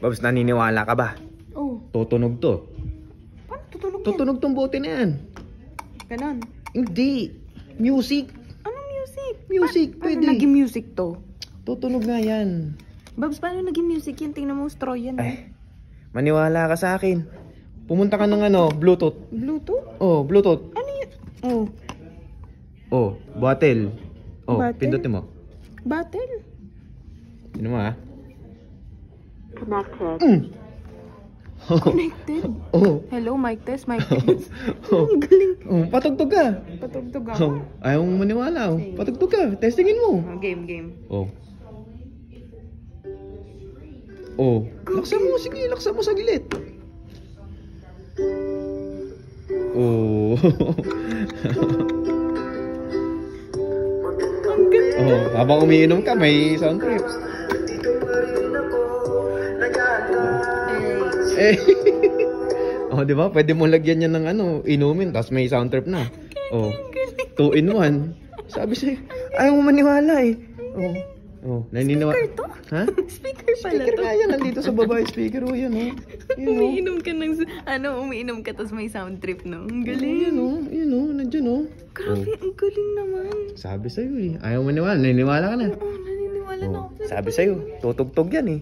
Babs, naniniwala ka ba? Oh. Tutunog to. Paano tutunog yan? Tutunog tong bote na yan. Ganon. Hindi. Music. Anong music? Music, pwede. Paano naging music to? Tutunog nga yan. Babs, paano naging music yan? Tingnan mo, straw yan. Maniwala ka sa akin. Pumunta ka ng Bluetooth. Bluetooth? Oh, Bluetooth. Ano yun? Oh. Oh, bottle. Oh, Bottle? pindutin mo. Battle? Sino mo ha? Connected. Connected? Oh. Hello, mic test, mic test. Oh. Ang galing. Oh, patugtog ka. Patugtog Oh, ako. ayaw mong maniwala. Oh. Patugtog ka. Testingin mo. Oh, game, game. Oh. Oh. Laksan mo. Sige, laksan mo saglit. Oh. Ang galing. Oh, habang umiinom ka, may sound trip. Eh. Oh, di ba? Pwede mo lagyan yan ng inumin, tapos may sound trip na. Oh. 2 in 1. Sabi sa'yo, ayaw mo maniwala eh. Oh. Oh, naniniwala. Speaker to? Ha? Speaker pala Speaker to. nga yan, nandito sa baba, speaker. Oh, yan oh. Yun, oh. Umiinom ka ng, umiinom ka tapos may sound trip, no? Ang galing. Yun oh, yun oh, nandyan oh. Grabe, ang galing naman. Sabi sa'yo eh, ayaw mo maniwala, naniniwala ka na. Oo, naniniwala na Oh, ako. sabi sa'yo, tutugtog yan eh.